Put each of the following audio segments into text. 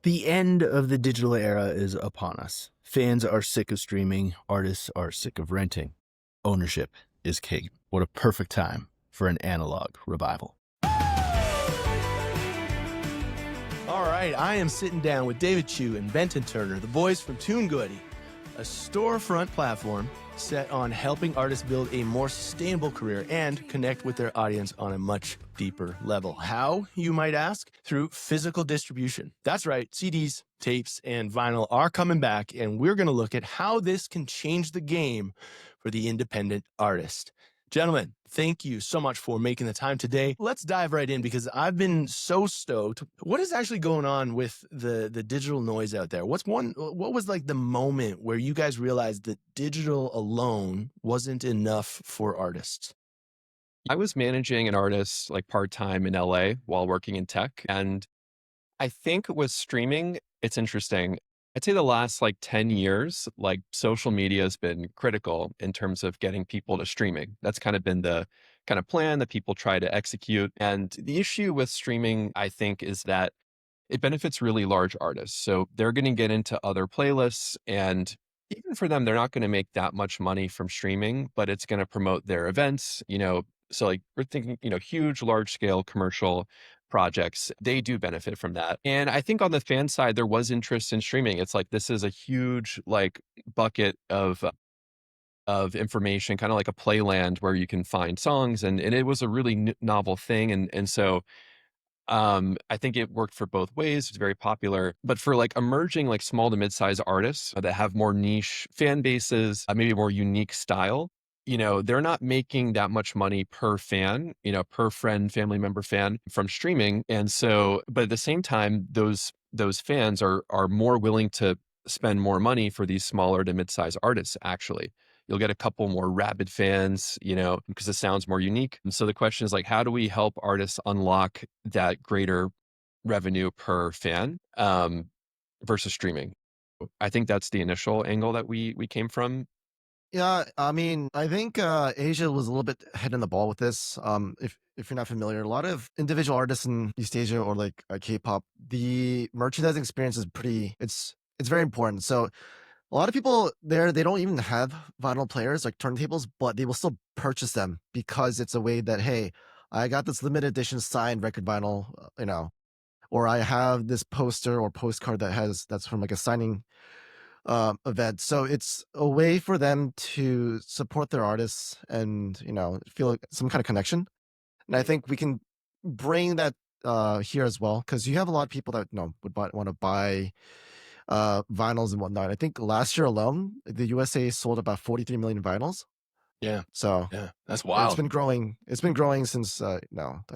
The end of the digital era is upon us. Fans are sick of streaming, artists are sick of renting. Ownership is king. What a perfect time for an analog revival. All right, I am sitting down with David Chu and Benton Turner, the boys from Tunegoody, a storefront platform set on helping artists build a more sustainable career and connect with their audience on a much deeper level. How, you might ask? Through physical distribution. That's right, CDs, tapes, and vinyl are coming back, and we're going to look at how this can change the game for the independent artist. Gentlemen, thank you so much for making the time today. Let's dive right in because I've been so stoked. What is actually going on with the digital noise out there? What was like the moment where you guys realized that digital alone wasn't enough for artists? I was managing an artist like part-time in LA while working in tech. And I think with streaming, it's interesting. I'd say the last like 10 years, like social media has been critical in terms of getting people to streaming. That's kind of been the kind of plan that people try to execute. And the issue with streaming, I think, is that it benefits really large artists. So they're going to get into other playlists, and even for them, they're not going to make that much money from streaming, but it's going to promote their events, so like we're thinking, huge, large scale commercial projects, they do benefit from that. And I think on the fan side, there was interest in streaming. It's like this is a huge like bucket of information, kind of like a playland where you can find songs, and it was a really novel thing. And I think it worked for both ways. It's very popular, but for like emerging, like small to mid-sized artists that have more niche fan bases, maybe a more unique style, they're not making that much money per fan, per friend, family member fan from streaming. And so, but at the same time, those fans are more willing to spend more money for these smaller to mid-sized artists, actually. You'll get a couple more rabid fans, because it sounds more unique. And so the question is like, how do we help artists unlock that greater revenue per fan versus streaming? I think that's the initial angle that we came from. Yeah, I mean, I think Asia was a little bit ahead in the ball with this. If you're not familiar, a lot of individual artists in East Asia or like K-pop, the merchandising experience is it's very important. So a lot of people there, they don't even have vinyl players like turntables, but they will still purchase them because it's a way that, hey, I got this limited edition signed record vinyl, or I have this poster or postcard that's from like a signing event. So it's a way for them to support their artists and feel some kind of connection. And I think we can bring that here as well because you have a lot of people that would want to buy vinyls and whatnot. I think last year alone, the USA sold about 43 million vinyls. Yeah. So Yeah. That's it's wild. been growing. It's been growing since I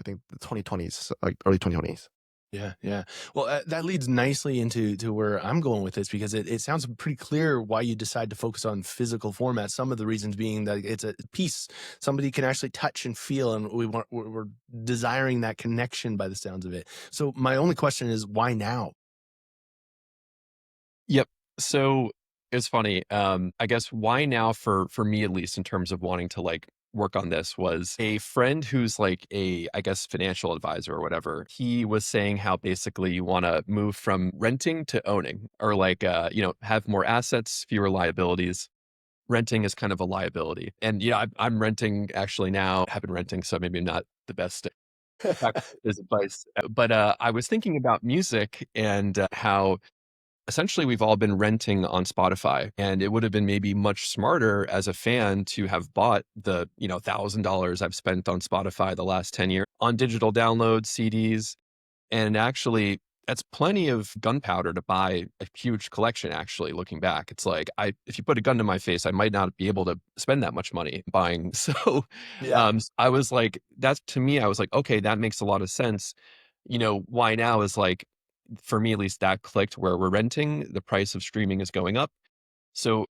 think the 2020s, like early 2020s. Yeah, yeah. Well, that leads nicely into where I'm going with this because it sounds pretty clear why you decide to focus on physical formats. Some of the reasons being that it's a piece somebody can actually touch and feel, and we're desiring that connection by the sounds of it. So my only question is, why now? Yep. So it's funny. I guess why now for me at least in terms of wanting to like work on this was a friend who's like I guess financial advisor or whatever. He was saying how basically you want to move from renting to owning or like have more assets, fewer liabilities. Renting is kind of a liability. And I'm renting actually now, have been renting, so maybe not the best his advice. But I was thinking about music and how essentially we've all been renting on Spotify, and it would have been maybe much smarter as a fan to have bought the $1,000 I've spent on Spotify the last 10 years on digital downloads, CDs. And actually that's plenty of gunpowder to buy a huge collection. Actually, looking back, it's like if you put a gun to my face, I might not be able to spend that much money buying. So Yeah. I was like, that's to me, I was like, okay, that makes a lot of sense. Why now is like, for me at least, that clicked where we're renting, the price of streaming is going up. So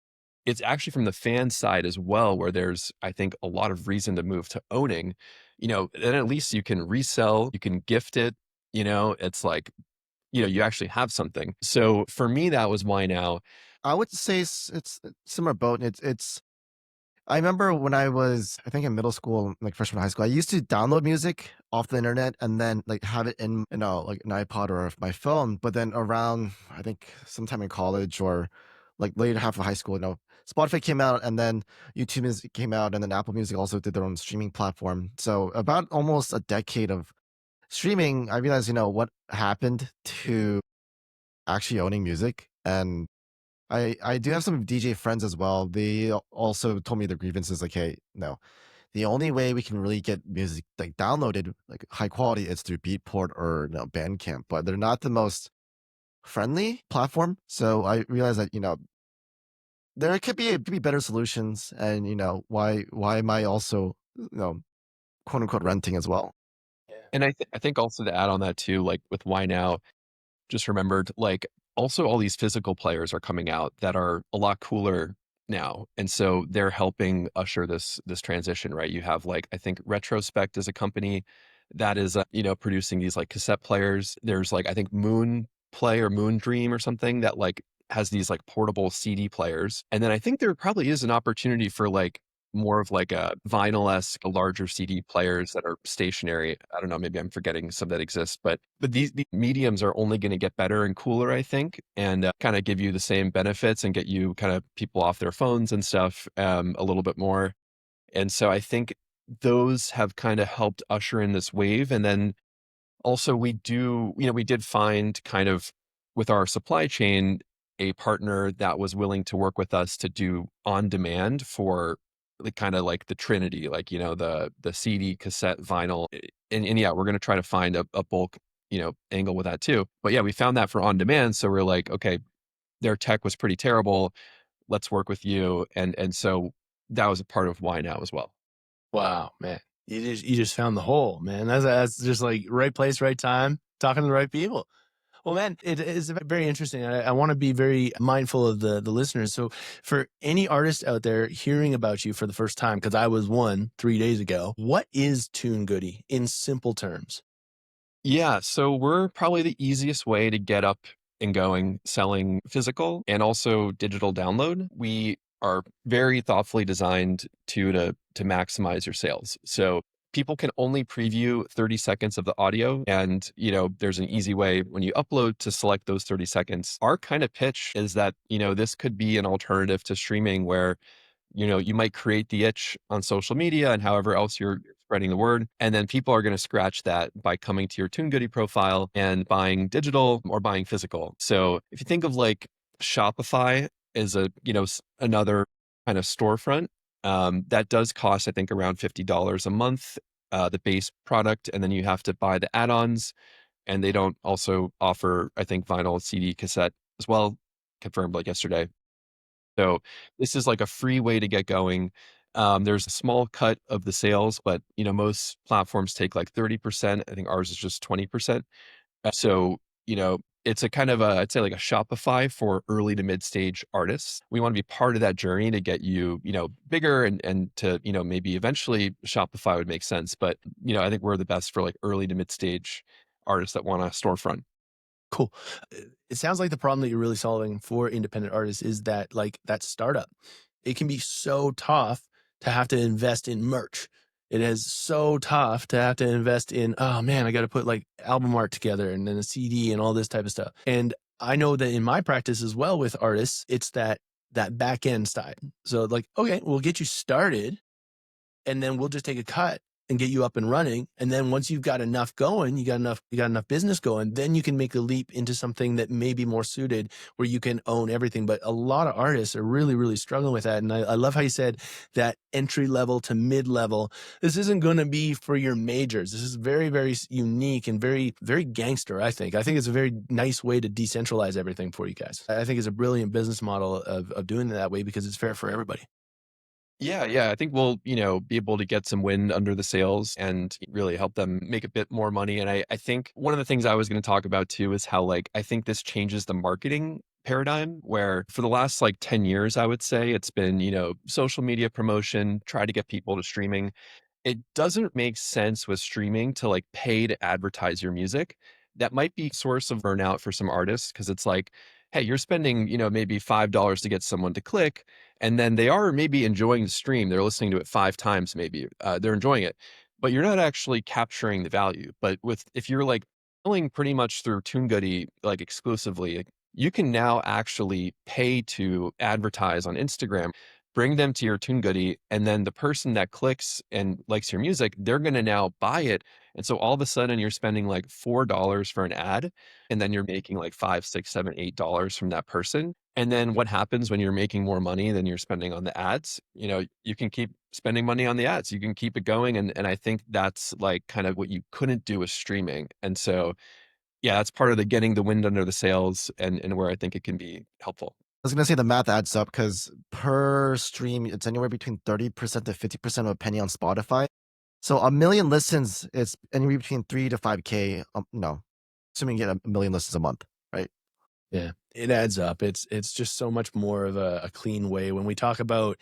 it's actually from the fan side as well, where there's, I think, a lot of reason to move to owning, then at least you can resell, you can gift it, it's like, you actually have something. So for me, that was why now. I would say it's similar boat. It's I remember when I was, I think in middle school, like freshman high school, I used to download music off the internet and then like have it in, like an iPod or my phone. But then around, I think sometime in college or like later half of high school, Spotify came out and then YouTube Music came out and then Apple Music also did their own streaming platform. So about almost a decade of streaming, I realized, what happened to actually owning music. And I do have some DJ friends as well. They also told me their grievances like, hey, no, the only way we can really get music like downloaded, like high quality, is through Beatport or Bandcamp, but they're not the most friendly platform. So I realized that there could be better solutions, and why am I also quote unquote renting as well? And I think also to add on that too, like with Why Now, just remembered, like, also all these physical players are coming out that are a lot cooler now, and so they're helping usher this transition, right? You have, like, I think Retrospect is a company that is, producing these, like, cassette players. There's, like, I think Moon Play or Moon Dream or something that, like, has these, like, portable CD players, and then I think there probably is an opportunity for, like, more of like a vinyl-esque, larger CD players that are stationary. I don't know, maybe I'm forgetting some that exist, but these mediums are only gonna get better and cooler, I think, and, kinda give you the same benefits and get you kinda people off their phones and stuff, a little bit more, and so I think those have kinda helped usher in this wave, and then also, we did find kind of with our supply chain a partner that was willing to work with us to do on demand for like kind of like the Trinity, like, the CD, cassette, vinyl. And yeah, we're gonna try to find a bulk, angle with that too. But yeah, we found that for on demand. So we're like, okay, their tech was pretty terrible. Let's work with you. And so that was a part of why now as well. Wow, man. You just found the hole, man. That's just like right place, right time, talking to the right people. Well, man, it is very interesting. I want to be very mindful of the listeners. So, for any artist out there hearing about you for the first time, because I was one 3 days ago, what is Tunegoody in simple terms? Yeah, so we're probably the easiest way to get up and going selling physical and also digital download. We are very thoughtfully designed to maximize your sales. So people can only preview 30 seconds of the audio, and there's an easy way when you upload to select those 30 seconds. Our kind of pitch is that this could be an alternative to streaming where you might create the itch on social media and however else you're spreading the word. And then people are going to scratch that by coming to your TuneGoody profile and buying digital or buying physical. So if you think of like Shopify as another kind of storefront, that does cost, I think, around $50 a month, the base product. And then you have to buy the add-ons, and they don't also offer, I think, vinyl, CD, cassette as well, confirmed like yesterday. So this is like a free way to get going. There's a small cut of the sales, but most platforms take like 30%. I think ours is just 20%. So, it's a kind of I'd say like a Shopify for early to mid stage artists. We want to be part of that journey to get you, bigger and to, maybe eventually Shopify would make sense. But, I think we're the best for like early to mid stage artists that want a storefront. Cool. It sounds like the problem that you're really solving for independent artists is that, like, that startup. It can be so tough to have to invest in merch. It is so tough to have to invest in, oh man, I got to put like album art together and then a CD and all this type of stuff. And I know that in my practice as well with artists, it's that back end side. So like, okay, we'll get you started and then we'll just take a cut and get you up and running. And then once you've got enough going, you got enough business going, then you can make the leap into something that may be more suited where you can own everything. But a lot of artists are really, really struggling with that. And I love how you said that entry level to mid level. This isn't going to be for your majors. This is very, very unique and very, very gangster, I think. I think it's a very nice way to decentralize everything for you guys. I think it's a brilliant business model of doing it that way because it's fair for everybody. Yeah, yeah. I think we'll, be able to get some wind under the sails and really help them make a bit more money. And I think one of the things I was going to talk about too is how, like, I think this changes the marketing paradigm where for the last like 10 years, I would say it's been, social media promotion, try to get people to streaming. It doesn't make sense with streaming to like pay to advertise your music. That might be a source of burnout for some artists because it's like, hey, you're spending, maybe $5 to get someone to click, and then they are maybe enjoying the stream. They're listening to it 5 times, maybe. They're enjoying it, but you're not actually capturing the value. But if you're like selling pretty much through Tunegoody, like exclusively, you can now actually pay to advertise on Instagram, bring them to your Tunegoody, and then the person that clicks and likes your music, they're going to now buy it. And so all of a sudden you're spending like $4 for an ad, and then you're making like 5, 6, 7, $8 from that person. And then what happens when you're making more money than you're spending on the ads? You can keep spending money on the ads. You can keep it going. And I think that's like kind of what you couldn't do with streaming. And so, yeah, that's part of the getting the wind under the sails, and where I think it can be helpful. I was gonna say the math adds up because per stream, it's anywhere between 30% to 50% of a penny on Spotify. So a million listens is anywhere between 3 to 5K. No, assuming you get a million listens a month, right? Yeah, it adds up. It's just so much more of a clean way. When we talk about,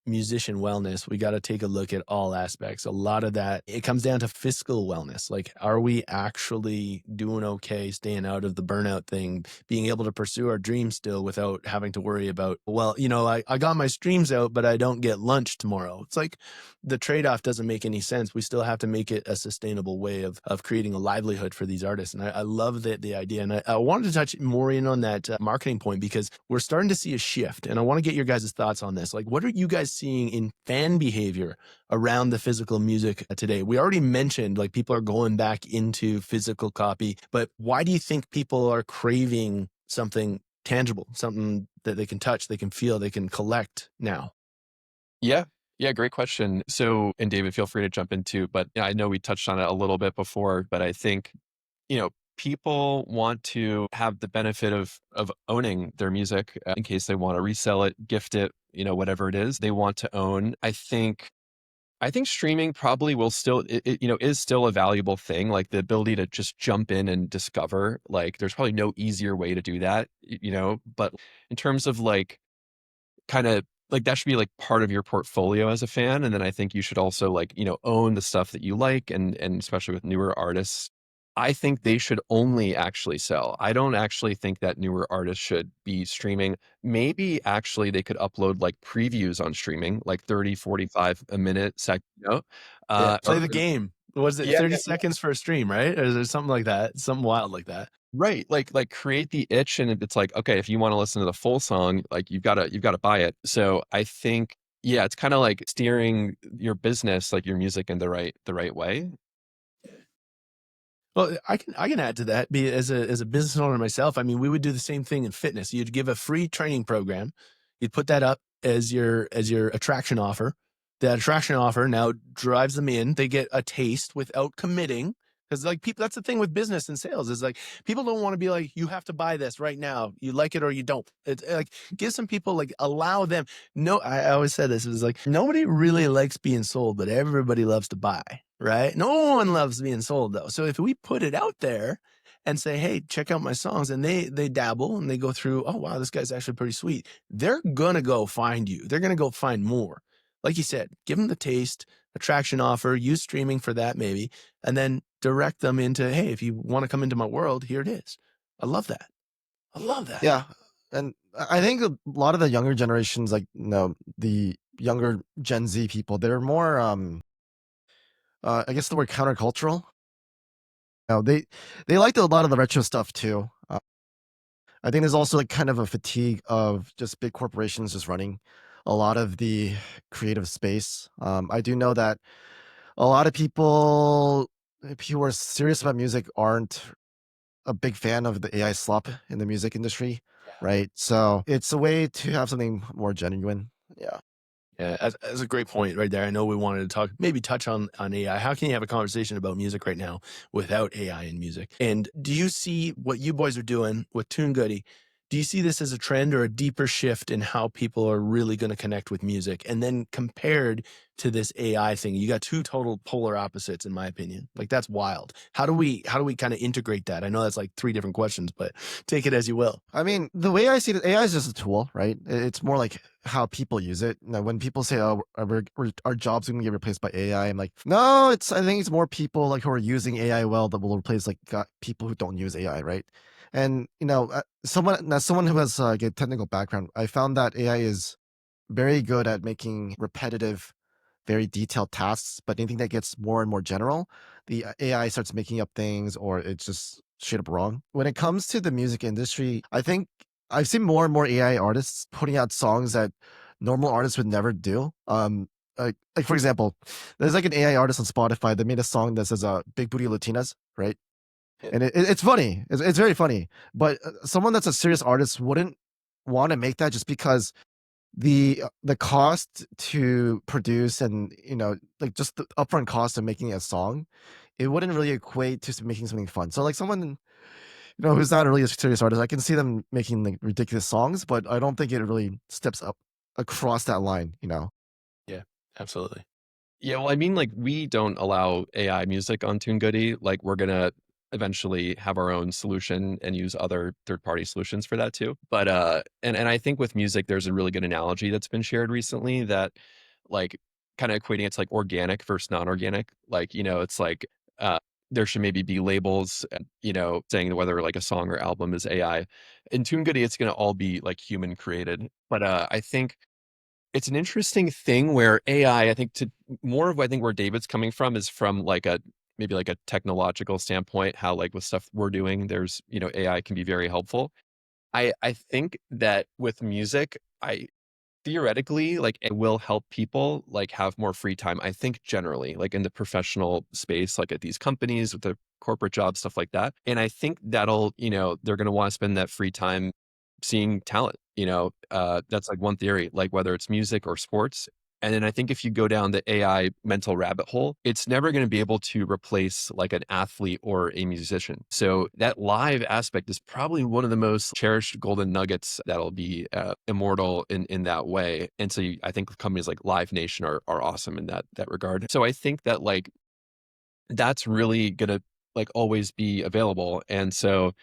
musician wellness, we got to take a look at all aspects. A lot of that, it comes down to fiscal wellness. Like, are we actually doing okay, staying out of the burnout thing, being able to pursue our dreams still without having to worry about, well, I got my streams out, but I don't get lunch tomorrow. It's like the trade-off doesn't make any sense. We still have to make it a sustainable way of creating a livelihood for these artists. And I love the idea. And I wanted to touch more in on that marketing point, because we're starting to see a shift. And I want to get your guys' thoughts on this. Like, what are you guys seeing in fan behavior around the physical music today? We already mentioned, like, people are going back into physical copy, but why do you think people are craving something tangible, something that they can touch, they can feel, they can collect now? Yeah. Yeah, great question. So, and David, feel free to jump in too, but I know we touched on it a little bit before, but I think, people want to have the benefit of owning their music, in case they want to resell it, gift it, whatever it is they want to own. I think streaming probably will still, is still a valuable thing. Like the ability to just jump in and discover, like there's probably no easier way to do that, but in terms of like, kind of like that should be like part of your portfolio as a fan. And then I think you should also like, own the stuff that you like, and especially with newer artists, I think they should only actually sell. I don't actually think that newer artists should be streaming. Maybe actually they could upload like previews on streaming, like 30, 45 a minute Yeah, play or the game. Was it yeah, 30 seconds for a stream, right? Or is there something like that? Something wild like that? right. Like create the itch, and it's like, okay, if you want to listen to the full song, like you've got to buy it. So I think, yeah, it's kind of like steering your business, like your music, in the right way. Well, I can add to that. Be as a business owner myself. I mean, we would do the same thing in fitness. You'd give a free training program. You'd put that up as your attraction offer. That attraction offer now drives them in. They get a taste without committing. Because like people, that's the thing with business and sales is like people don't want to be like, you have to buy this right now. You like it or you don't. It's like give some people, like, allow them. No, I always said this is like nobody really likes being sold, but everybody loves to buy, right? No one loves being sold though. So if we put it out there and say, hey, check out my songs, and they dabble and they go through, oh wow, this guy's actually pretty sweet. They're gonna go find you. They're gonna go find more. Like you said, give them the taste, attraction offer, use streaming for that maybe, and then direct them into, hey, if you want to come into my world, here it is. I love that. I love that. Yeah, and I think a lot of the younger generations, like the younger Gen Z people, they're more I guess the word countercultural. They liked a lot of the retro stuff too. I think there's also like kind of a fatigue of just big corporations just running a lot of the creative space. I do know that a lot of people, if who are serious about music, aren't a big fan of the AI slop in the music industry, right? So it's a way to have something more genuine. Yeah. Yeah, that's a great point right there. I know we wanted to maybe touch on AI. How can you have a conversation about music right now without AI in music? And do you see what you boys are doing with Tunegoody? Do you see this as a trend or a deeper shift in how people are really going to connect with music? And then compared to this AI thing, you got two total polar opposites, in my opinion. Like that's wild. How do we kind of integrate that? I know that's like three different questions, but take it as you will. I mean, the way I see it, AI is just a tool, right? It's more like how people use it. Now, when people say, "Oh, our jobs are going to get replaced by AI," I'm like, no, I think it's more people like who are using AI well that will replace like people who don't use AI, right? And someone who has like a technical background, I found that AI is very good at making repetitive, very detailed tasks, but anything that gets more and more general, the AI starts making up things or it's just straight up wrong. When it comes to the music industry, I think I've seen more and more AI artists putting out songs that normal artists would never do. Like for example, there's like an AI artist on Spotify that made a song that says "Big Booty Latinas," right? Yeah. And it's funny. It's very funny. But someone that's a serious artist wouldn't want to make that just because the cost to produce and like just the upfront cost of making a song, it wouldn't really equate to making something fun. So like someone who's not really a serious artist, I can see them making like ridiculous songs, but I don't think it really steps up across that line. Yeah, absolutely. Yeah, well, I mean, like we don't allow AI music on Tunegoody. Like we're gonna eventually have our own solution and use other third-party solutions for that too. But and I think with music, there's a really good analogy that's been shared recently that like kind of equating it to like organic versus non-organic. Like, it's like uh there should maybe be labels, saying whether like a song or album is AI. In Tunegoody, it's gonna all be like human created. But I think it's an interesting thing where AI, I think to more of I think where David's coming from is from like a maybe like a technological standpoint, how like with stuff we're doing, there's, AI can be very helpful. I think that with music, I theoretically like it will help people like have more free time. I think generally, like in the professional space, like at these companies with the corporate jobs, stuff like that. And I think that'll, they're gonna want to spend that free time seeing talent, that's like one theory, like whether it's music or sports. And then I think if you go down the AI mental rabbit hole, it's never going to be able to replace like an athlete or a musician. So that live aspect is probably one of the most cherished golden nuggets that'll be immortal in that way. And so I think companies like Live Nation are awesome in that regard. So I think that like that's really going to like always be available. And so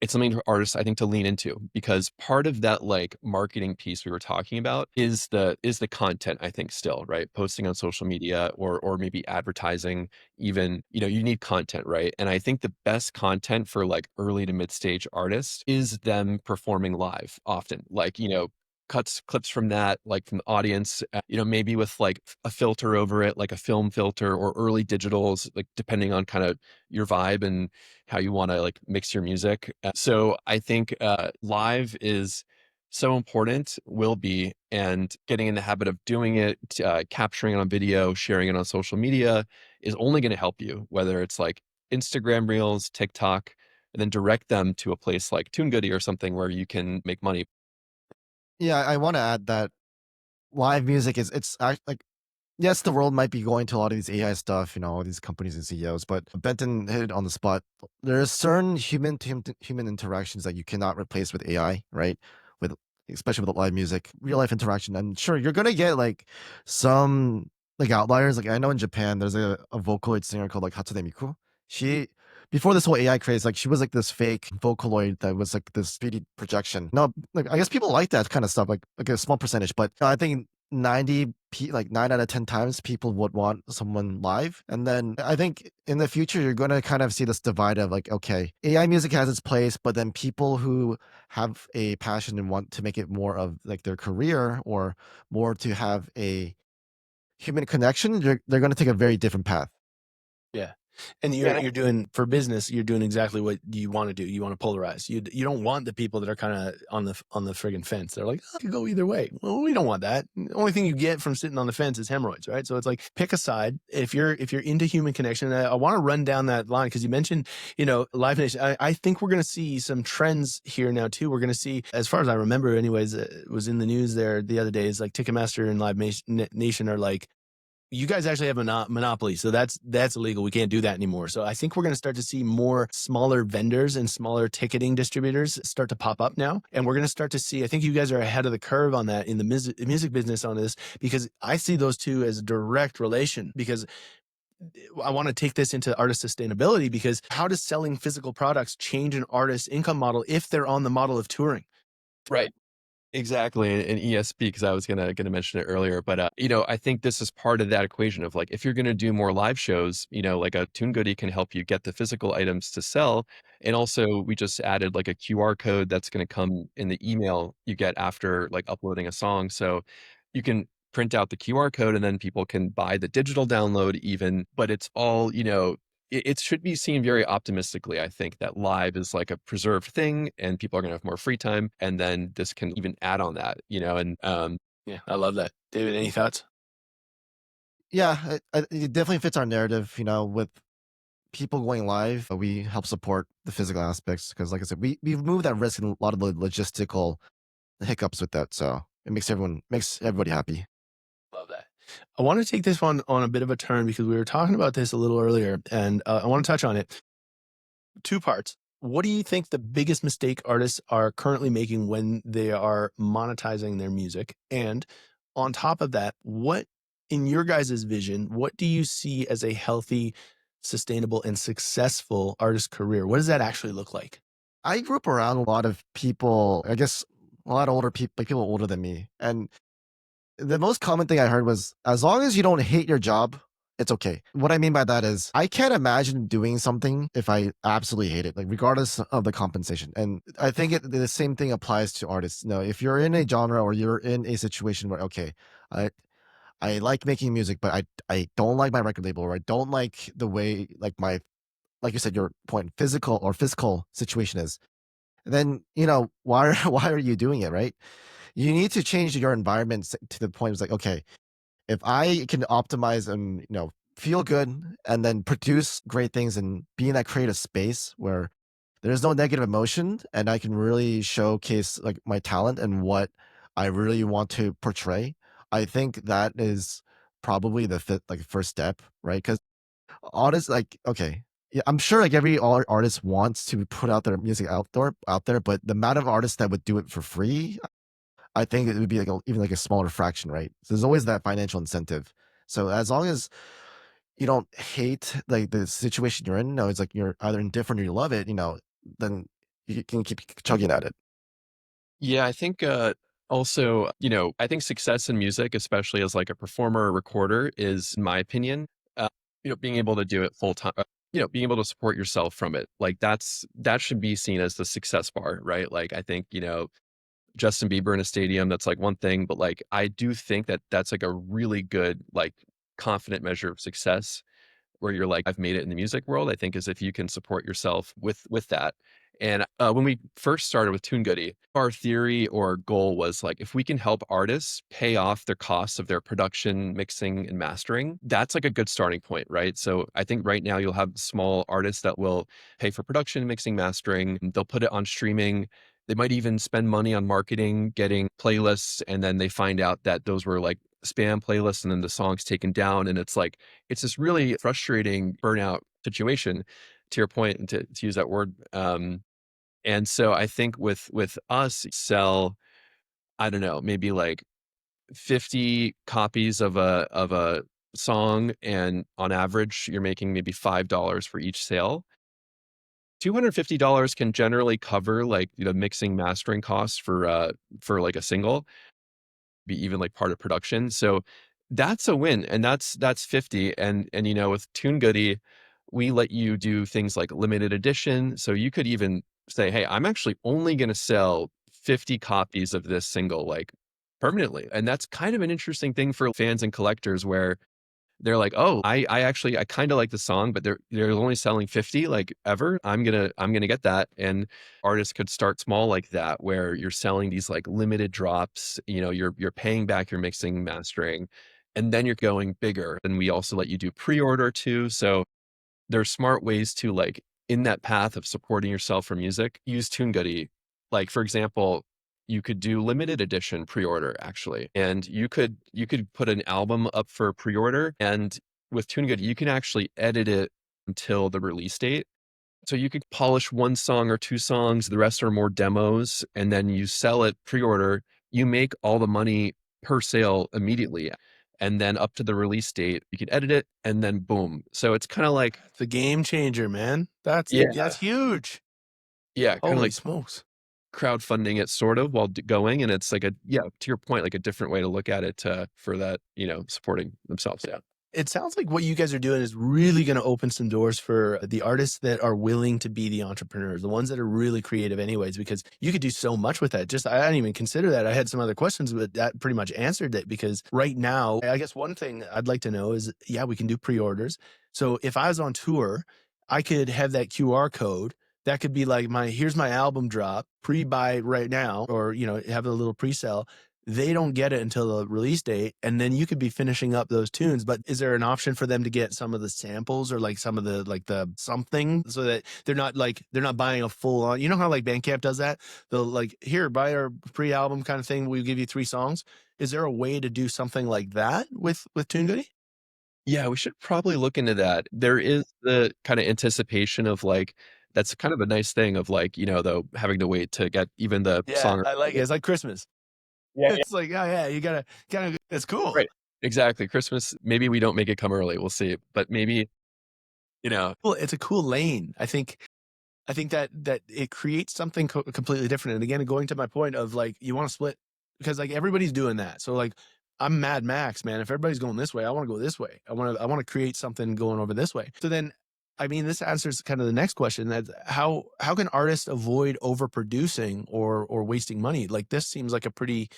it's something for artists, I think, to lean into because part of that like marketing piece we were talking about is the content, I think, still, right? Posting on social media or maybe advertising even, you need content, right? And I think the best content for like early to mid-stage artists is them performing live often. Like, clips from that, like from the audience, maybe with like a filter over it, like a film filter or early digitals, like depending on kind of your vibe and how you want to like mix your music. So I think live is so important, will be, and getting in the habit of doing it, capturing it on video, sharing it on social media is only going to help you, whether it's like Instagram Reels, TikTok, and then direct them to a place like Tunegoody or something where you can make money. Yeah, I want to add that live music like yes, the world might be going to a lot of these AI stuff, all these companies and CEOs, but Benton hit it on the spot. There are certain human interactions that you cannot replace with AI, right? With especially with live music, real life interaction. And sure, you're gonna get like some like outliers. Like I know in Japan, there's a Vocaloid singer called like Hatsune Miku. She before this whole AI craze, like she was like this fake Vocaloid that was like this 3D projection. No, like I guess people like that kind of stuff, like a small percentage, but I think 9 out of 10 times people would want someone live. And then I think in the future you're going to kind of see this divide of like, okay, AI music has its place, but then people who have a passion and want to make it more of like their career or more to have a human connection, they're going to take a very different path. Yeah. And Yeah, you're doing for business, you're doing exactly what you want to do. You want to polarize. You don't want the people that are kind of on the friggin' fence. They're like, oh, it could go either way. Well, we don't want that. The only thing you get from sitting on the fence is hemorrhoids, right? So it's like pick a side. If you're into human connection, I want to run down that line because you mentioned, Live Nation. I think we're going to see some trends here now too. We're going to see, as far as I remember, anyways, it was in the news there the other day. Is like Ticketmaster and Live Nation are like, you guys actually have a monopoly, so that's illegal. We can't do that anymore. So I think we're going to start to see more smaller vendors and smaller ticketing distributors start to pop up now, and we're going to start to see. I think you guys are ahead of the curve on that in the music business on this because I see those two as a direct relation. Because I want to take this into artist sustainability because how does selling physical products change an artist's income model if they're on the model of touring? right. Exactly, and ESP, because I was gonna mention it earlier, but, I think this is part of that equation of, like, if you're gonna do more live shows, like a Tunegoody can help you get the physical items to sell, and also we just added, like, a QR code that's gonna come in the email you get after, like, uploading a song, so you can print out the QR code, and then people can buy the digital download even, but it's all, it should be seen very optimistically. I think that live is like a preserved thing and people are going to have more free time. And then this can even add on that, and Yeah, I love that. David, any thoughts? Yeah, it definitely fits our narrative. With people going live, we help support the physical aspects because, like I said, we remove that risk and a lot of the logistical hiccups with that. So it makes everybody happy. Love that. I want to take this one on a bit of a turn because we were talking about this a little earlier, and I want to touch on it. Two parts. What do you think the biggest mistake artists are currently making when they are monetizing their music? And on top of that, what, in your guys' vision, what do you see as a healthy, sustainable, and successful artist career? What does that actually look like? I grew up around a lot of people, I guess a lot of older people, like people older than me. And the most common thing I heard was, as long as you don't hate your job, it's okay. What I mean by that is, I can't imagine doing something if I absolutely hate it, like regardless of the compensation. And I think the same thing applies to artists. If you're in a genre or you're in a situation where, okay, I I like making music, but I don't like my record label, or I don't like the way like you said, your point, physical or fiscal situation is, then why why are you doing it, right? You need to change your environment to the point. It's like, okay, if I can optimize and feel good and then produce great things and be in that creative space where there's no negative emotion and I can really showcase like my talent and what I really want to portray, I think that is probably the like first step, right? Because artists, like, okay, yeah, I'm sure like every artist wants to put out their music out there, but the amount of artists that would do it for free, I think it would be like even like a smaller fraction, right? So there's always that financial incentive. So as long as you don't hate like the situation you're in, no, it's like you're either indifferent or you love it, then you can keep chugging at it. yeah, I think also, I think success in music, especially as like a performer or recorder, is, in my opinion, uh, being able to do it full time. Being able to support yourself from it, like that should be seen as the success bar, right? Like I think Justin Bieber in a stadium, that's like one thing, but like I do think that that's like a really good like confident measure of success where you're like, I've made it in the music world, I think is if you can support yourself with that. And when we first started with Tunegoody, our theory or goal was like, if we can help artists pay off their costs of their production, mixing, and mastering, that's like a good starting point, right? So I think right now you'll have small artists that will pay for production, mixing, mastering. They'll put it on streaming. They might even spend money on marketing, getting playlists, and then they find out that those were like spam playlists, and then the song's taken down, and it's this really frustrating burnout situation, to your point, and to use that word. And so I think with us, sell, I don't know, maybe like 50 copies of a song, and on average, you're making maybe $5 for each sale. $250 can generally cover like mixing mastering costs for like a single, be even like part of production. So that's a win. And that's 50. And with Tunegoody, we let you do things like limited edition. So you could even say, hey, I'm actually only gonna sell 50 copies of this single like permanently. And that's kind of an interesting thing for fans and collectors where they're like, "Oh, I actually I kinda like the song, but they're only selling 50, like, ever. I'm gonna get that." And artists could start small like that, where you're selling these, like, limited drops, you're paying back your mixing, mastering, and then you're going bigger. And we also let you do pre-order too, so there's smart ways to, like, in that path of supporting yourself for music, use Tunegoody. Like, for example, you could do limited edition pre-order actually, and you could put an album up for pre-order, and with Tunegoody, you can actually edit it until the release date. So you could polish one song or two songs, the rest are more demos, and then you sell it pre-order. You make all the money per sale immediately. And then up to the release date, you can edit it and then boom. So it's kind of like, The game changer, man. That's yeah, that's huge. yeah, kind of Holy like smokes. crowdfunding it sort of while going. And it's like to your point, like a different way to look at it for that, supporting themselves. Yeah. It sounds like what you guys are doing is really going to open some doors for the artists that are willing to be the entrepreneurs, the ones that are really creative anyways, because you could do so much with that. I didn't even consider that. I had some other questions, but that pretty much answered it, because right now, I guess one thing I'd like to know is, we can do pre-orders. So if I was on tour, I could have that QR code. That could be like here's my album drop, pre-buy right now, or, have a little pre-sale. They don't get it until the release date, and then you could be finishing up those tunes. But is there an option for them to get some of the samples, or like some of the something, so that they're not buying a full on, how like Bandcamp does that? They'll like, here, buy our pre-album kind of thing. We'll give you 3 songs. Is there a way to do something like that with Tunegoody? Yeah, we should probably look into that. There is the kind of anticipation of like, that's kind of a nice thing of like, though, having to wait to get even the Yeah, song. I like it. It's like Christmas. Yeah, It's like, oh yeah, you gotta, it's cool. right. Exactly. Christmas, maybe we don't make it come early. We'll see. But maybe, Well, it's a cool lane. I think that it creates something completely different. And again, going to my point of like, you want to split, because like everybody's doing that. So like, I'm Mad Max, man. If everybody's going this way, I want to go this way. I want to create something going over this way. So then, I mean, this answers kind of the next question: that how can artists avoid overproducing or wasting money? Like, this seems like a pretty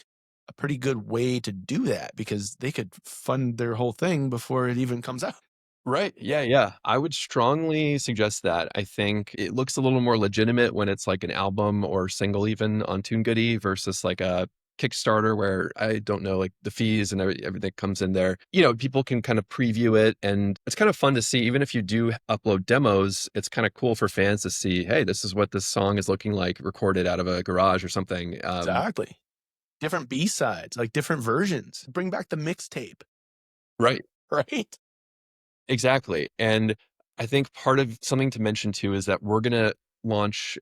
good way to do that, because they could fund their whole thing before it even comes out. right. Yeah. Yeah. I would strongly suggest that. I think it looks a little more legitimate when it's like an album or single, even on Tunegoody, versus like a Kickstarter where I don't know, like the fees and everything comes in there. People can kind of preview it, and it's kind of fun to see. Even if you do upload demos, it's kind of cool for fans to see, hey, this is what this song is looking like recorded out of a garage or something. Exactly. Different B-sides, like different versions. Bring back the mixtape, Right. right? Exactly. And I think part of something to mention too is that we're going to launch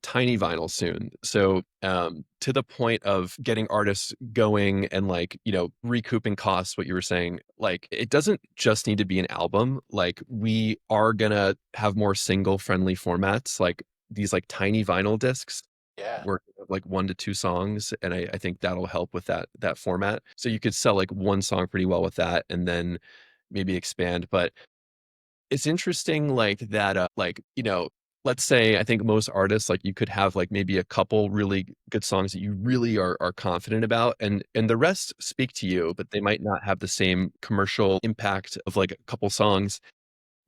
tiny vinyl soon. So to the point of getting artists going and like, recouping costs, what you were saying, like it doesn't just need to be an album. Like we are going to have more single friendly formats, like these like tiny vinyl discs. Yeah. Where like 1 to 2 songs, and I think that'll help with that format. So you could sell like one song pretty well with that, and then maybe expand. But it's interesting, like that, let's say I think most artists, like you could have like maybe a couple really good songs that you really are confident about, and the rest speak to you, but they might not have the same commercial impact of like a couple songs.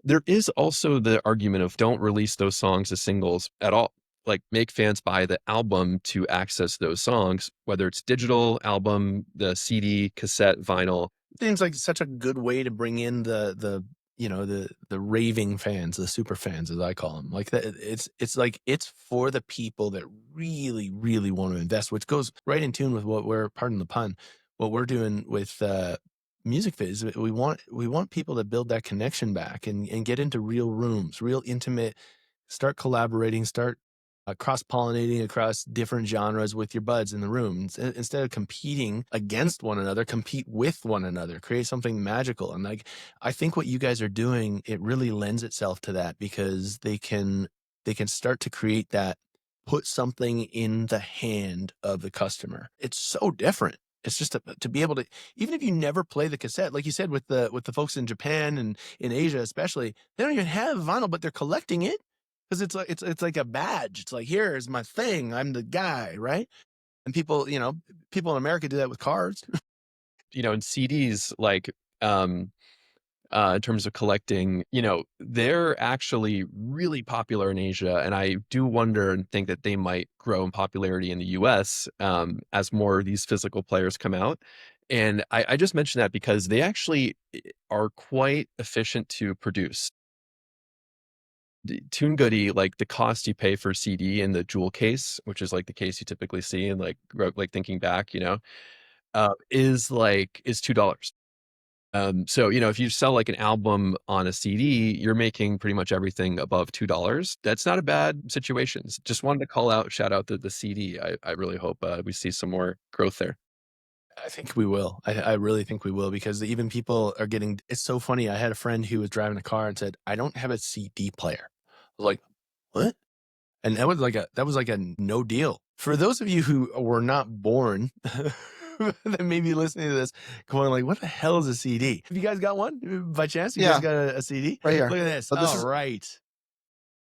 There is also the argument of don't release those songs as singles at all. Like make fans buy the album to access those songs, whether it's digital album, the CD, cassette, vinyl. Seems like such a good way to bring in the raving fans, the super fans, as I call them. Like that, it's like it's for the people that really, really want to invest, which goes right in tune with what pardon the pun, what we're doing with Music Viz. We want people to build that connection back and get into real rooms, real intimate, start collaborating, start cross-pollinating across different genres with your buds in the room. Instead of competing against one another, compete with one another, create something magical. And like, I think what you guys are doing, it really lends itself to that, because they can start to create that, put something in the hand of the customer. It's so different. It's just to be able to, even if you never play the cassette, like you said, with the folks in Japan and in Asia especially, they don't even have vinyl, but they're collecting it. Because it's like a badge. It's like, here's my thing. I'm the guy, right? And people in America do that with cars. And CDs, like in terms of collecting, they're actually really popular in Asia, and I do wonder and think that they might grow in popularity in the US as more of these physical players come out. And I just mentioned that because they actually are quite efficient to produce. Tunegoody, like the cost you pay for CD in the jewel case, which is like the case you typically see, and like thinking back, is $2. So if you sell like an album on a CD, you're making pretty much everything above $2. That's not a bad situation. Just wanted to shout out the CD. I really hope we see some more growth there. I think we will. I really think we will, because even people are getting. It's so funny. I had a friend who was driving a car and said, "I don't have a CD player." I was like, "What?" And that was like a no deal For those of you who were not born, that may be listening to this, going like, "What the hell is a CD?" Have you guys got one by chance? You guys Yeah, got a CD? right here. Look at this. So this All is right.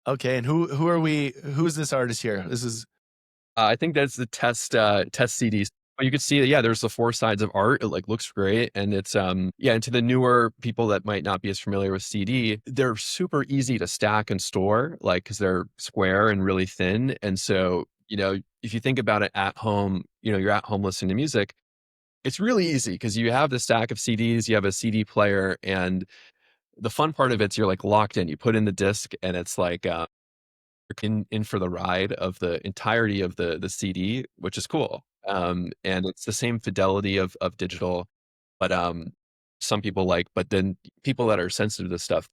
Okay, and who are we? Who's this artist here? This is I think that's the test CDs. But you could see that, yeah, there's the 4 sides of art. It, like, looks great, and it's, yeah, and to the newer people that might not be as familiar with CD, they're super easy to stack and store, like, because 'cause they're square and really thin, and so, if you think about it at home, you're at home listening to music, it's really easy because you have the stack of CDs, you have a CD player, and the fun part of it's you're, like, locked in. You put in the disc, and it's like, in for the ride of the entirety of the CD, which is cool. And it's the same fidelity of digital, but some people but then people that are sensitive to stuff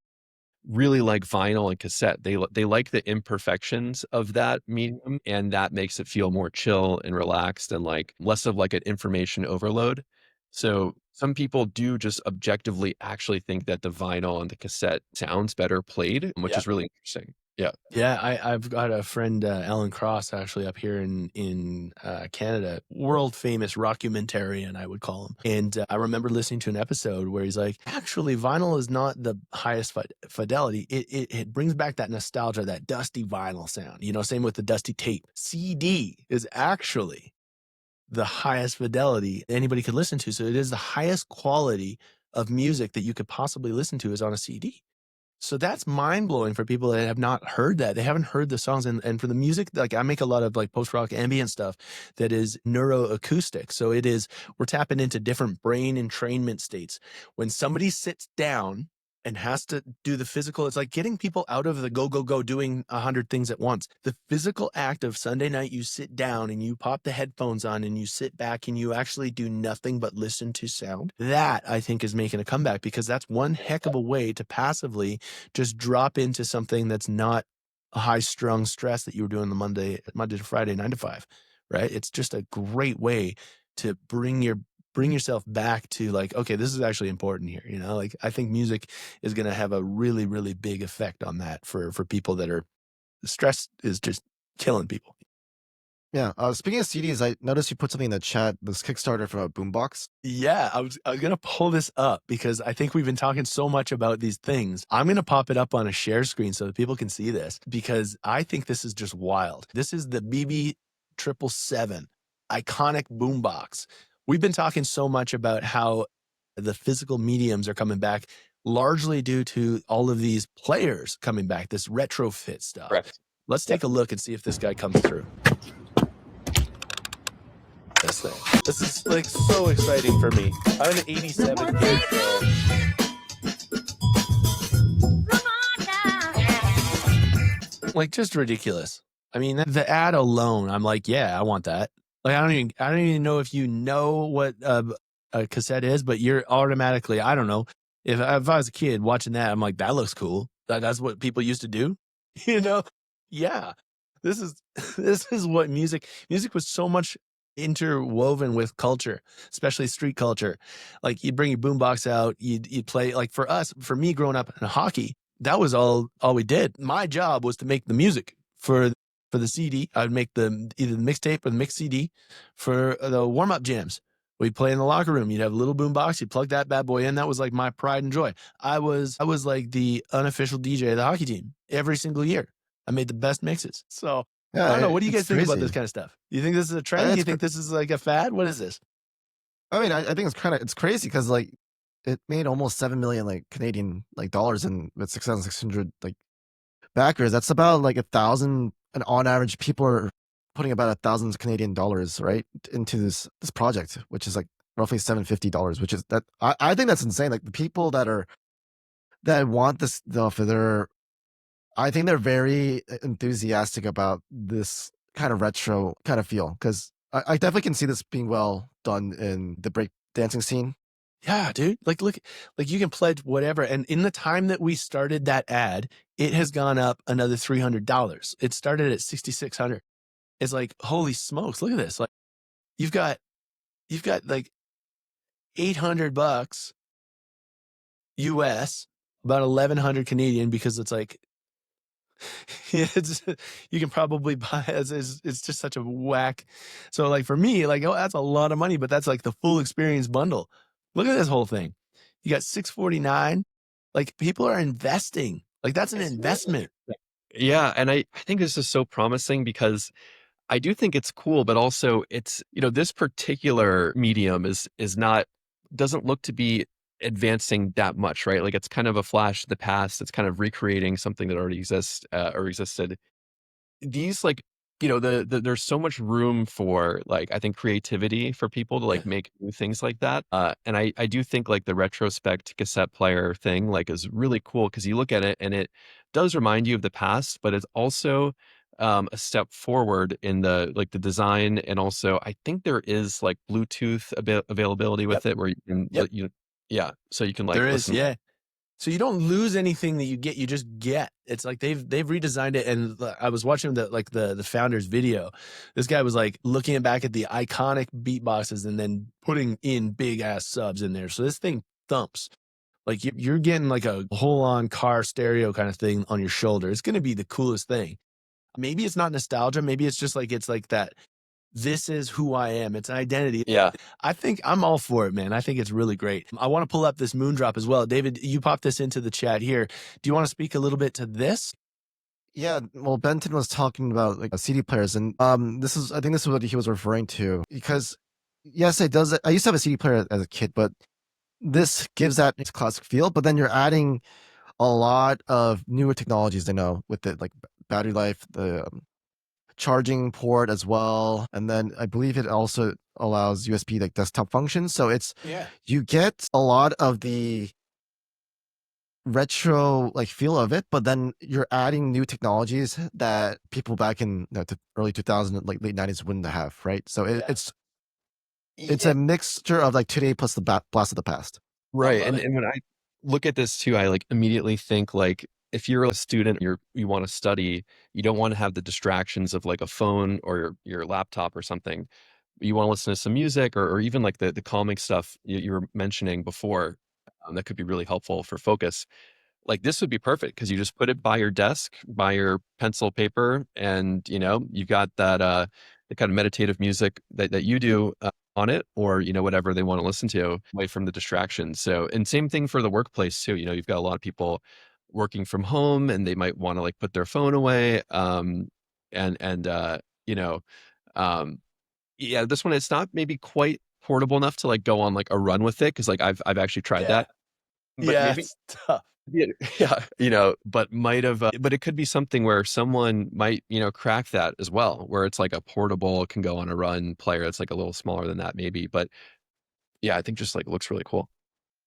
really like vinyl and cassette. They like the imperfections of that medium, and that makes it feel more chill and relaxed and like less of like an information overload. So some people do just objectively actually think that the vinyl and the cassette sounds better played, which yeah. is really interesting. Yeah. Yeah, I've got a friend, Alan Cross, actually up here in Canada, world famous rockumentarian, I would call him. And I remember listening to an episode where he's like, actually, vinyl is not the highest fidelity. It brings back that nostalgia, that dusty vinyl sound. Same with the dusty tape. CD is actually the highest fidelity anybody could listen to. So it is the highest quality of music that you could possibly listen to is on a CD. So that's mind blowing for people that have not heard that. They haven't heard the songs. And for the music, like I make a lot of like post rock ambient stuff that is neuroacoustic. So we're tapping into different brain entrainment states. When somebody sits down and has to do the physical, it's like getting people out of the go, go, go, doing 100 things at once. The physical act of Sunday night, you sit down and you pop the headphones on and you sit back and you actually do nothing but listen to sound. That I think is making a comeback because that's one heck of a way to passively just drop into something that's not a high strung stress that you were doing the Monday to Friday, 9 to 5, right? It's just a great way to bring yourself back to like, okay, this is actually important here. Like I think music is going to have a really, really big effect on that for people that are stress is just killing people. yeah. Speaking of CDs, I noticed you put something in the chat. This Kickstarter for a boombox. Yeah, I was gonna pull this up because I think we've been talking so much about these things. I'm gonna pop it up on a share screen so that people can see this because I think this is just wild. This is the BB 777 iconic boombox. We've been talking so much about how the physical mediums are coming back, largely due to all of these players coming back. This retrofit stuff. Correct. Let's take a look and see if this guy comes through. This thing. This is like so exciting for me. I'm an 87 kid. Like just ridiculous. I mean, the ad alone, I'm like, yeah, I want that. Like, I don't even know if you know what a cassette is, but you're automatically, I don't know. If I was a kid watching that, I'm like, that looks cool. That's what people used to do, you know? Yeah, this is this is what music was so much interwoven with culture, especially street culture. Like you'd bring your boombox out, you'd play. Like for me growing up in hockey, that was all we did. My job was to make the music for the CD. I'd make either the mixtape or the mix CD for the warm up jams. We'd play in the locker room. You'd have a little boombox. You'd plug that bad boy in. That was like my pride and joy. I was like the unofficial DJ of the hockey team every single year. I made the best mixes. So Yeah, I don't know. What do you guys it's think about crazy. this kind of stuff? Do you think this is a trend? Do you think this is like a fad? What is this? I mean, I think it's crazy because like it made almost 7 million like Canadian like dollars and with 6,600 like backers. That's about like 1,000, and on average, people are putting about 1,000 Canadian dollars right into this project, which is like roughly $750, which is that I think that's insane. Like the people that want this stuff, I think they're very enthusiastic about this kind of retro kind of feel because I definitely can see this being well done in the break dancing scene. Yeah, dude. Like, look, like you can pledge whatever. And in the time that we started that ad, it has gone up another $300. It started at 6,600. It's like, holy smokes, look at this. Like you've got like $800 US, about 1,100 Canadian, because it's like Yeah, you can probably buy it's just such a whack. So like for me, like, oh, that's a lot of money, but that's like the full experience bundle. Look at this whole thing. You got 649. Like people are investing. Like that's an investment. Yeah, and I think this is so promising because I do think it's cool, but also it's, this particular medium is not doesn't look to be advancing that much, right? Like it's kind of a flash of the past. It's kind of recreating something that already exists or existed. These like, there's so much room for like I think creativity for people to Yeah. like make new things like that. And I do think like the retrospect cassette player thing like is really cool because you look at it and it does remind you of the past, but it's also a step forward in the like the design, and also I think there is like Bluetooth availability Yep. with it where you can Yep. yeah, so you can like There is. listen. Yeah. So you don't lose anything that you get, you just get. It's like they've redesigned it. And I was watching the founder's video. This guy was like looking back at the iconic beatboxes and then putting in big ass subs in there. So this thing thumps. Like you're getting like a whole on car stereo kind of thing on your shoulder. It's gonna be the coolest thing. Maybe it's not nostalgia. Maybe it's like that. This is who I am. It's an identity. Yeah. I think I'm all for it, man. I think it's really great. I want to pull up this Moondrop as well. David, you popped this into the chat here. Do you want to speak a little bit to this? Yeah, well, Benton was talking about like CD players, and I think this is what he was referring to because yes, it does. I used to have a CD player as a kid, but this gives that classic feel. But then you're adding a lot of newer technologies, with it, like battery life, the charging port as well, and then I believe it also allows USB like desktop functions. So Yeah. you get a lot of the retro like feel of it, but then you're adding new technologies that people back in the early 2000s, like late 90s wouldn't have, right? So Yeah. it's a mixture of like today plus the blast of the past. I Right. love it. And when I look at this too, I like immediately think like if you're a student, you want to study, you don't want to have the distractions of like a phone or your laptop or something. You want to listen to some music or even like the calming stuff you were mentioning before, that could be really helpful for focus. Like this would be perfect because you just put it by your desk, by your pencil paper, and you got that the kind of meditative music that you do on it, or whatever they want to listen to, away from the distractions. So, and same thing for the workplace too. You've got a lot of people working from home, and they might want to like put their phone away. And you know, um, yeah, this one it's not maybe quite portable enough to like go on like a run with it because like I've actually tried Yeah. that, but Yeah. maybe It's tough. yeah, yeah, but might have, but it could be something where someone might, crack that as well, where it's like a portable, can go on a run player. It's like a little smaller than that, maybe. But yeah, I think just like looks really cool.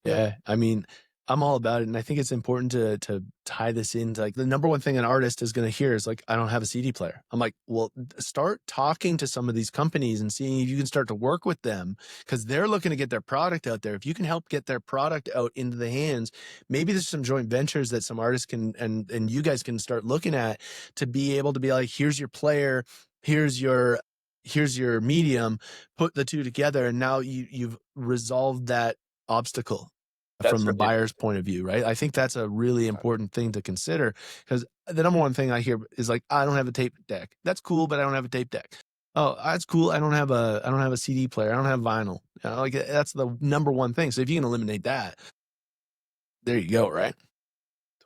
Yeah, I mean, I'm all about it, and I think it's important to tie this into like the number one thing an artist is going to hear is like, I don't have a CD player. I'm like, well, start talking to some of these companies and seeing if you can start to work with them because they're looking to get their product out there. If you can help get their product out into the hands, maybe there's some joint ventures that some artists can and you guys can start looking at to be able to be like, here's your player, here's your medium, put the two together, and now you've resolved that obstacle That's from the really buyer's point of view, right? I think that's a really important thing to consider because the number one thing I hear is like, I don't have a tape deck. That's cool, but I don't have a tape deck. Oh, that's cool. I don't have a CD player. I don't have vinyl. Like that's the number one thing. So if you can eliminate that, there you go, right?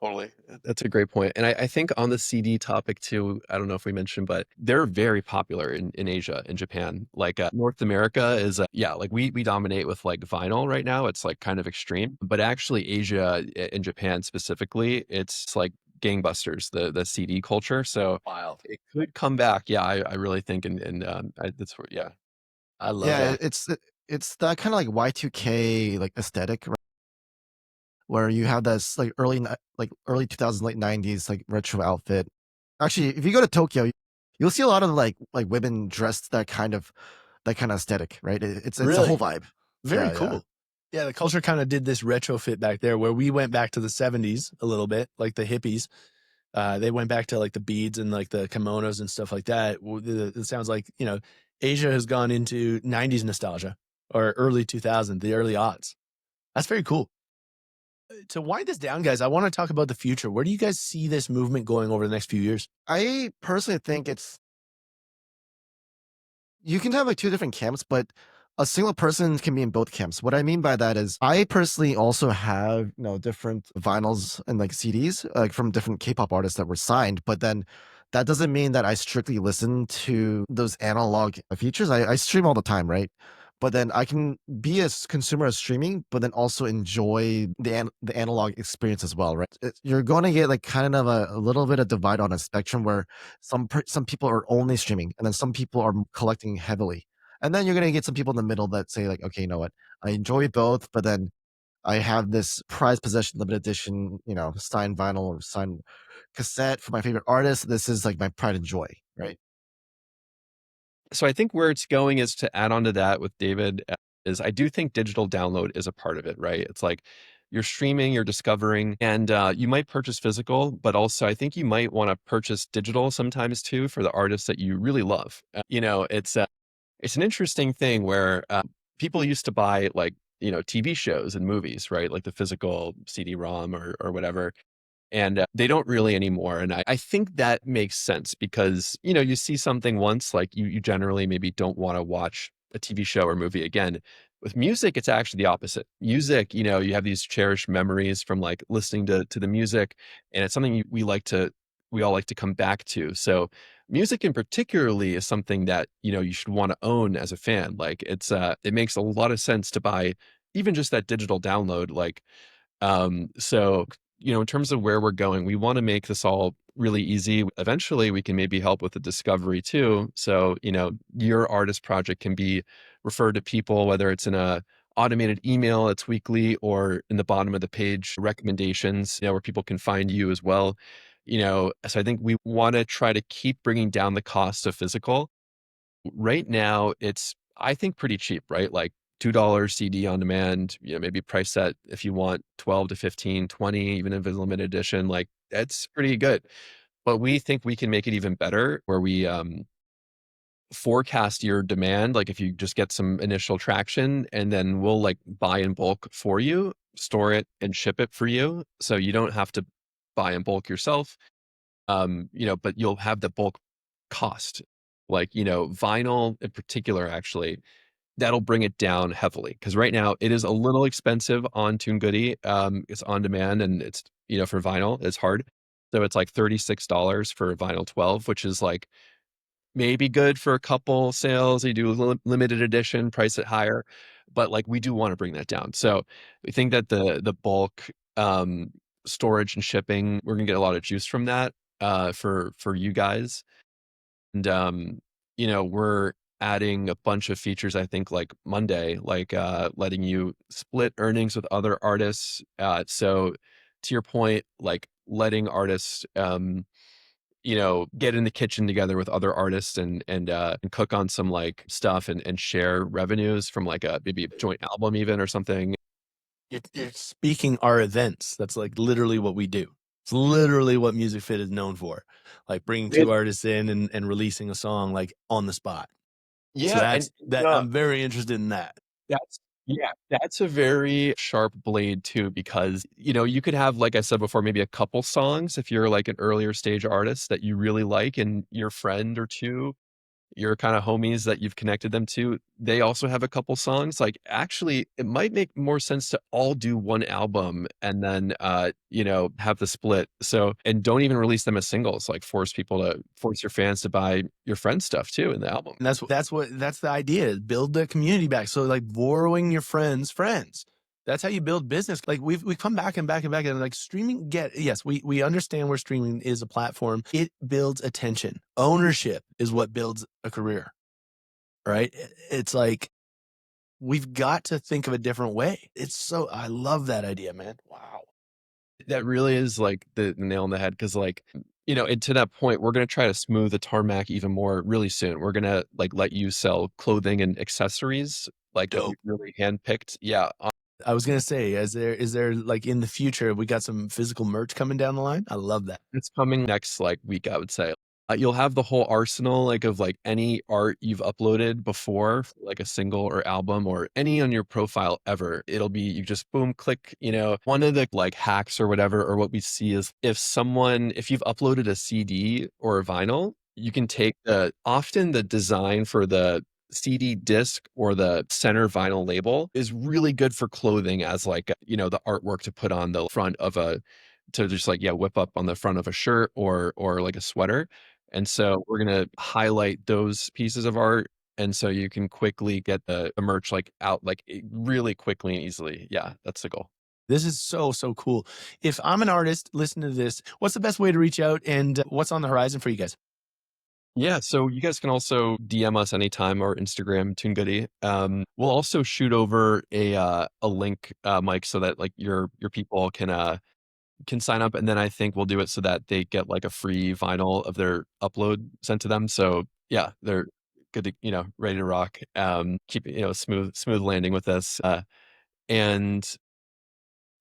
totally. That's a great point. And I think on the CD topic too, I don't know if we mentioned, but they're very popular in Asia, in Japan. Like North America is, yeah, like we dominate with like vinyl right now. It's like kind of extreme, but actually Asia in Japan specifically, it's like gangbusters, the CD culture. So Wild. it could come back. Yeah, I really think, that's where, yeah. I love Yeah, it. it's that kind of like Y2K like aesthetic, right? Where you have this like early 2000s, late 90s like retro outfit. Actually, if you go to Tokyo, you'll see a lot of like women dressed that kind of aesthetic, right? It's a Really? whole vibe. Very Yeah, yeah. cool. Yeah, the culture kind of did this retrofit back there where we went back to the 70s a little bit, like the hippies. They went back to like the beads and like the kimonos and stuff like that. It sounds like, Asia has gone into 90s nostalgia or early 2000, the early aughts. That's very cool. To wind this down, guys, I want to talk about the future. Where do you guys see this movement going over the next few years? I personally think you can have like two different camps, but a single person can be in both camps. What I mean by that is I personally also have, different vinyls and like CDs like from different K-pop artists that were signed, but then that doesn't mean that I strictly listen to those analog features. I stream all the time, right? But then I can be a consumer of streaming, but then also enjoy the analog experience as well, right? You're going to get like kind of a little bit of divide on a spectrum where some people are only streaming, and then some people are collecting heavily, and then you're going to get some people in the middle that say like, okay, you know what, I enjoy both, but then I have this prized possession limited edition, signed vinyl or signed cassette for my favorite artist. This is like my pride and joy, right? So I think where it's going is to add on to that with David is I do think digital download is a part of it, right? It's like you're streaming, you're discovering, and you might purchase physical, but also I think you might want to purchase digital sometimes too for the artists that you really love. It's an interesting thing where people used to buy like TV shows and movies, right? Like the physical CD-ROM or whatever, and they don't really anymore. And I think that makes sense because you see something once, like you generally maybe don't want to watch a TV show or movie again. With music, it's actually the opposite. Music, you have these cherished memories from like listening to the music, and it's something we all like to come back to. So music in particularly is something that you should want to own as a fan. Like it makes a lot of sense to buy even just that digital download. So, in terms of where we're going, we want to make this all really easy. Eventually, we can maybe help with the discovery too. So, your artist project can be referred to people, whether it's in a automated email that's weekly or in the bottom of the page recommendations, where people can find you as well. So I think we want to try to keep bringing down the cost of physical. Right now, it's, I think, pretty cheap, right? Like $2 CD on demand, maybe price set if you want 12 to 15, 20, even if it's limited edition, like that's pretty good. But we think we can make it even better where we forecast your demand. Like if you just get some initial traction and then we'll like buy in bulk for you, store it and ship it for you. So you don't have to buy in bulk yourself. But you'll have the bulk cost. Like, vinyl in particular, actually, that'll bring it down heavily. Cause right now it is a little expensive on Tunegoody. It's on demand and it's, for vinyl, it's hard. So it's like $36 for vinyl 12, which is like maybe good for a couple sales. You do a limited edition, price it higher, but like we do want to bring that down. So we think that the bulk storage and shipping, we're gonna get a lot of juice from that for you guys. And we're adding a bunch of features, I think, like Monday, like letting you split earnings with other artists. So to your point, like letting artists get in the kitchen together with other artists and cook on some like stuff and share revenues from like a maybe a joint album even or something. You're speaking our events. That's like literally what we do. It's literally what Music Fit is known for, like bringing two artists in and releasing a song like on the spot. So Yeah, and I'm very interested in that. that's that's a very sharp blade too, because you could have, like I said before, maybe a couple songs if you're like an earlier stage artist that you really like, and your friend or two, your kind of homies that you've connected them to, they also have a couple songs. Like actually, it might make more sense to all do one album and then have the split. So, and don't even release them as singles, like force your fans to buy your friend's stuff too in the album. And that's the idea, is build the community back. So like borrowing your friends' friends. That's how you build business. Like we come back and back and back and like streaming. Yes, we understand where streaming is a platform. It builds attention. Ownership is what builds a career, right? It's like we've got to think of a different way. I love that idea, man. Wow. That really is like the nail on the head, because like and to that point, we're going to try to smooth the tarmac even more really soon. We're going to like let you sell clothing and accessories like that we really handpicked. Yeah. I was gonna say, is there like in the future we got some physical merch coming down the line? I love that. It's coming next like week, I would say. You'll have the whole arsenal like of like any art you've uploaded before, like a single or album or any on your profile ever. It'll be you just boom, click, one of the like hacks or whatever, or what we see is if you've uploaded a CD or a vinyl, you can take often the design for the CD disc or the center vinyl label is really good for clothing as like, the artwork to put on the front of to just like, yeah, whip up on the front of a shirt or like a sweater. And so we're going to highlight those pieces of art. And so you can quickly get the merch like out like really quickly and easily. Yeah, that's the goal. This is so, so cool. If I'm an artist listening to this, what's the best way to reach out and what's on the horizon for you guys? Yeah, so you guys can also DM us anytime or Instagram Tunegoody. We'll also shoot over a link, Mike, so that like your people can sign up, and then I think we'll do it so that they get like a free vinyl of their upload sent to them. So yeah, they're good to ready to rock. Keep smooth landing with this, and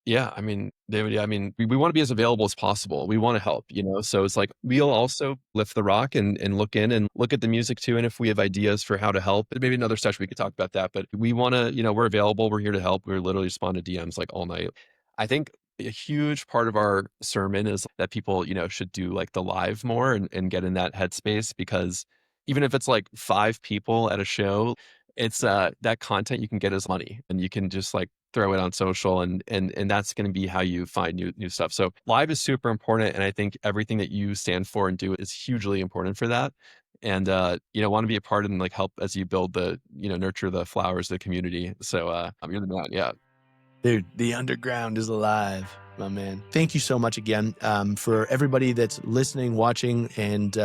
yeah, I mean, David, yeah, I mean, we want to be as available as possible. We want to help, so it's like we'll also lift the rock and look in and look at the music too. And if we have ideas for how to help, maybe another session we could talk about that. But we want to, we're available. We're here to help. We're literally respond to DMs like all night. I think a huge part of our sermon is that people, should do like the live more and get in that headspace, because even if it's like 5 people at a show, it's that content you can get as money, and you can just like throw it on social, and that's going to be how you find new stuff. So live is super important, and I think everything that you stand for and do is hugely important for that. And want to be a part and like help as you build nurture the flowers of the community. So you're the man. Yeah. Dude, the underground is alive, my man. Thank you so much again for everybody that's listening, watching, and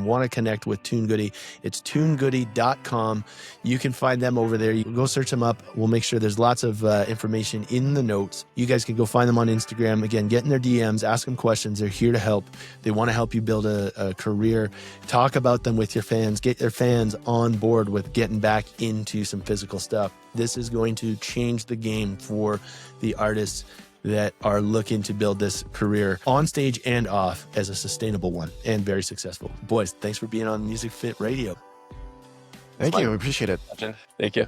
want to connect with Tunegoody. It's tunegoody.com. You can find them over there. You can go search them up. We'll make sure there's lots of information in the notes. You guys can go find them on Instagram. Again, get in their DMs, ask them questions. They're here to help. They want to help you build a career. Talk about them with your fans. Get their fans on board with getting back into some physical stuff. This is going to change the game for the artists that are looking to build this career on stage and off as a sustainable one and very successful. Boys, thanks for being on Music Fit Radio. Thank you. We appreciate it. Thank you.